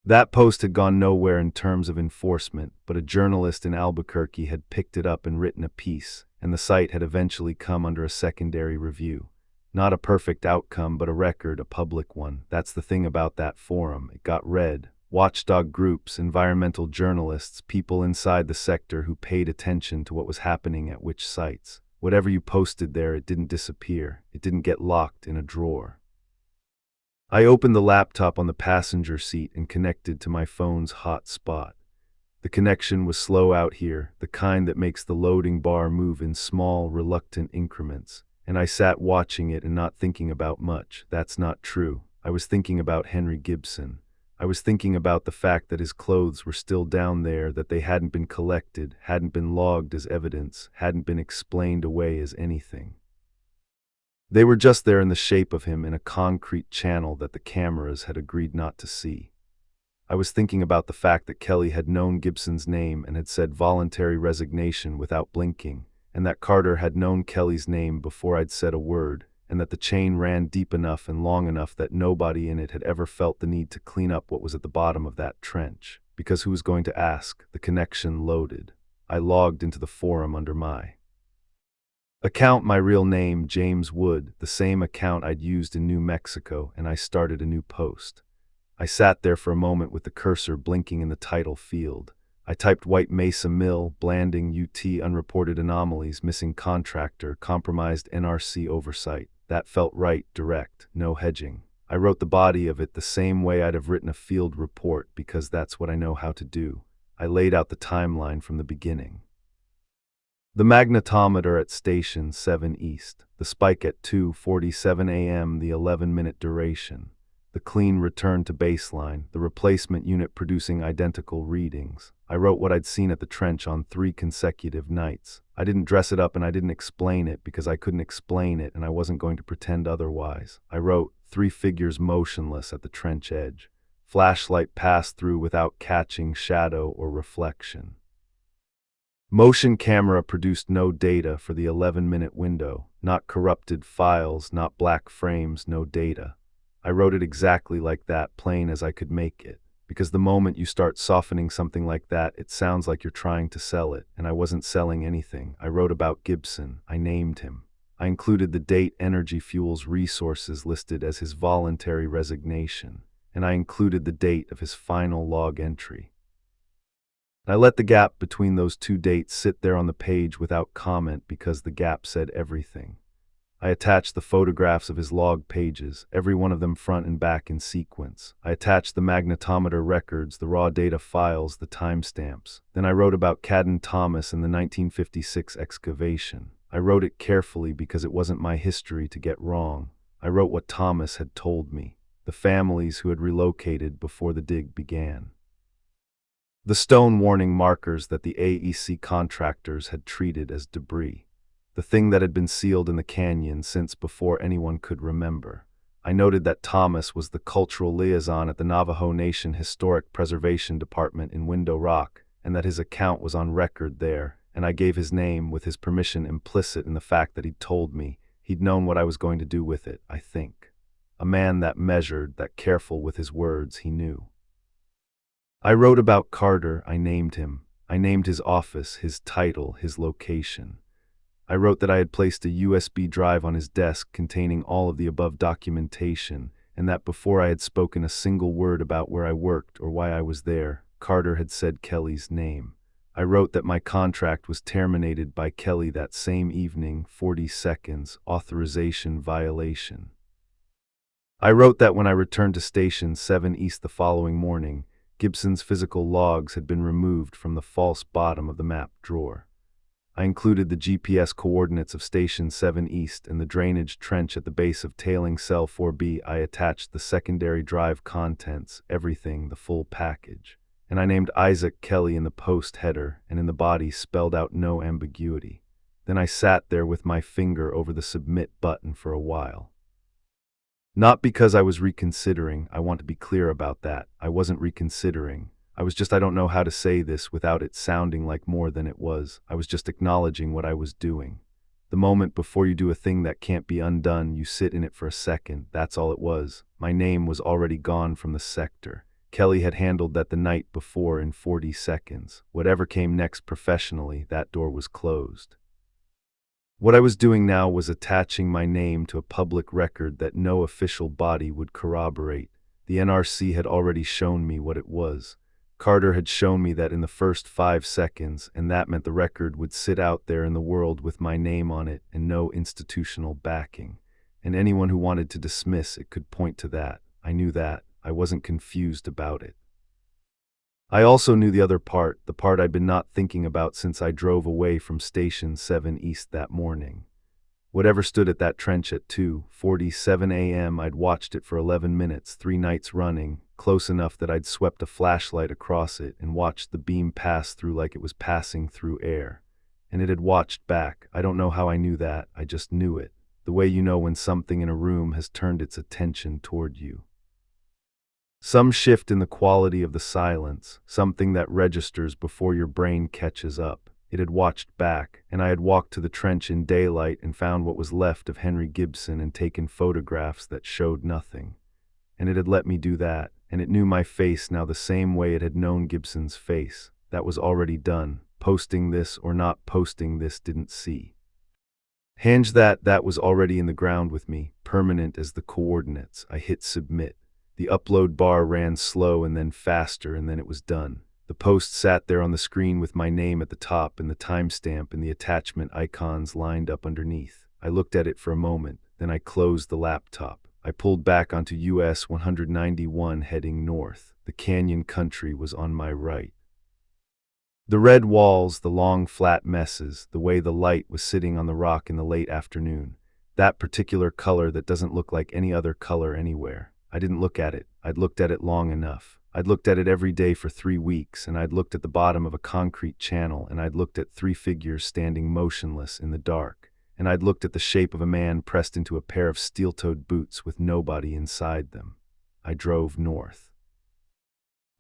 That post had gone nowhere in terms of enforcement, but a journalist in Albuquerque had picked it up and written a piece, and the site had eventually come under a secondary review. Not a perfect outcome, but a record, a public one. That's the thing about that forum. It got read. Watchdog groups, environmental journalists, people inside the sector who paid attention to what was happening at which sites. Whatever you posted there, it didn't disappear. It didn't get locked in a drawer. I opened the laptop on the passenger seat and connected to my phone's hotspot. The connection was slow out here, the kind that makes the loading bar move in small, reluctant increments. And I sat watching it and not thinking about much. That's not true. I was thinking about Henry Gibson. I was thinking about the fact that his clothes were still down there, that they hadn't been collected, hadn't been logged as evidence, hadn't been explained away as anything. They were just there in the shape of him in a concrete channel that the cameras had agreed not to see. I was thinking about the fact that Kelly had known Gibson's name and had said voluntary resignation without blinking, and that Carter had known Kelly's name before I'd said a word, and that the chain ran deep enough and long enough that nobody in it had ever felt the need to clean up what was at the bottom of that trench. Because who was going to ask? The connection loaded. I logged into the forum under my Account my real name, James Wood, the same account I'd used in New Mexico, and I started a new post. I sat there for a moment with the cursor blinking in the title field. I typed White Mesa Mill, Blanding, UT, unreported anomalies, missing contractor, compromised NRC oversight. That felt right, direct, no hedging. I wrote the body of it the same way I'd have written a field report because that's what I know how to do. I laid out the timeline from the beginning. The magnetometer at Station 7 East, the spike at 2:47 a.m., the 11-minute duration. The clean return to baseline, the replacement unit producing identical readings. I wrote what I'd seen at the trench on 3 consecutive nights. I didn't dress it up and I didn't explain it because I couldn't explain it and I wasn't going to pretend otherwise. I wrote 3 figures motionless at the trench edge. Flashlight passed through without catching shadow or reflection. Motion camera produced no data for the 11-minute window. Not corrupted files, not black frames, no data. I wrote it exactly like that, plain as I could make it. Because the moment you start softening something like that, it sounds like you're trying to sell it, and I wasn't selling anything. I wrote about Gibson. I named him. I included the date Energy Fuels Resources listed as his voluntary resignation, and I included the date of his final log entry. I let the gap between those 2 dates sit there on the page without comment because the gap said everything. I attached the photographs of his log pages, every one of them front and back in sequence. I attached the magnetometer records, the raw data files, the timestamps. Then I wrote about Cadden Thomas and the 1956 excavation. I wrote it carefully because it wasn't my history to get wrong. I wrote what Thomas had told me, the families who had relocated before the dig began. The stone warning markers that the AEC contractors had treated as debris. The thing that had been sealed in the canyon since before anyone could remember. I noted that Thomas was the cultural liaison at the Navajo Nation Historic Preservation Department in Window Rock, and that his account was on record there, and I gave his name with his permission implicit in the fact that he'd told me. He'd known what I was going to do with it, I think. A man that measured, that careful with his words, he knew. I wrote about Carter. I named him. I named his office, his title, his location. I wrote that I had placed a USB drive on his desk containing all of the above documentation, and that before I had spoken a single word about where I worked or why I was there, Carter had said Kelly's name. I wrote that my contract was terminated by Kelly that same evening, 40 seconds, authorization violation. I wrote that when I returned to Station 7 East the following morning, Gibson's physical logs had been removed from the false bottom of the map drawer. I included the GPS coordinates of Station 7 East and the drainage trench at the base of Tailing Cell 4B. I attached the secondary drive contents, everything, the full package. And I named Isaac Kelly in the post header, and in the body spelled out no ambiguity. Then I sat there with my finger over the submit button for a while. Not because I was reconsidering, I want to be clear about that. I wasn't reconsidering. I don't know how to say this without it sounding like more than it was. I was just acknowledging what I was doing. The moment before you do a thing that can't be undone, you sit in it for a second. That's all it was. My name was already gone from the sector. Kelly had handled that the night before in 40 seconds. Whatever came next professionally, that door was closed. What I was doing now was attaching my name to a public record that no official body would corroborate. The NRC had already shown me what it was. Carter had shown me that in the first 5 seconds, and that meant the record would sit out there in the world with my name on it and no institutional backing. And anyone who wanted to dismiss it could point to that. I knew that. I wasn't confused about it. I also knew the other part, the part I'd been not thinking about since I drove away from Station 7 East that morning. Whatever stood at that trench at 2:47 a.m., I'd watched it for 11 minutes, 3 nights running, close enough that I'd swept a flashlight across it and watched the beam pass through like it was passing through air. And it had watched back. I don't know how I knew that, I just knew it. The way you know when something in a room has turned its attention toward you. Some shift in the quality of the silence, something that registers before your brain catches up. It had watched back, and I had walked to the trench in daylight and found what was left of Henry Gibson and taken photographs that showed nothing. And it had let me do that, and it knew my face now the same way it had known Gibson's face. That was already done. Posting this or not posting this didn't see. That was already in the ground with me, permanent as the coordinates. I hit submit. The upload bar ran slow and then faster, and then it was done. The post sat there on the screen with my name at the top and the timestamp and the attachment icons lined up underneath. I looked at it for a moment, then I closed the laptop. I pulled back onto US 191 heading north. The canyon country was on my right. The red walls, the long flat messes, the way the light was sitting on the rock in the late afternoon. That particular color that doesn't look like any other color anywhere. I didn't look at it. I'd looked at it long enough. I'd looked at it every day for 3 weeks, and I'd looked at the bottom of a concrete channel, and I'd looked at 3 figures standing motionless in the dark, and I'd looked at the shape of a man pressed into a pair of steel-toed boots with nobody inside them. I drove north.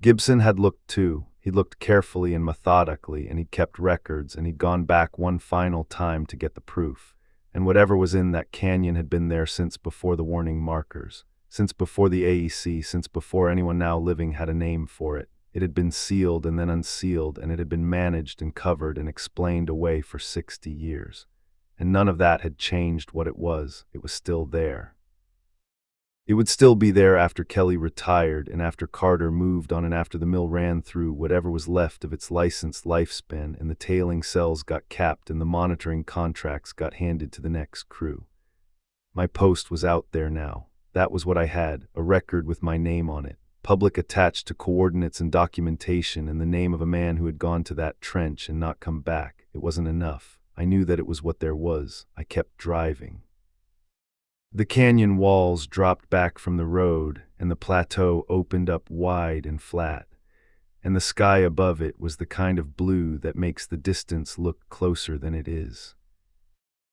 Gibson had looked too. He looked carefully and methodically, and he'd kept records, and he'd gone back one final time to get the proof. And whatever was in that canyon had been there since before the warning markers, since before the AEC, since before anyone now living had a name for it. It had been sealed and then unsealed, and it had been managed and covered and explained away for 60 years. And none of that had changed what it was. It was still there. It would still be there after Kelly retired and after Carter moved on and after the mill ran through whatever was left of its licensed lifespan and the tailing cells got capped and the monitoring contracts got handed to the next crew. My post was out there now. That was what I had, a record with my name on it, public attached to coordinates and documentation and the name of a man who had gone to that trench and not come back. It wasn't enough. I knew that it was what there was. I kept driving. The canyon walls dropped back from the road, and the plateau opened up wide and flat, and the sky above it was the kind of blue that makes the distance look closer than it is.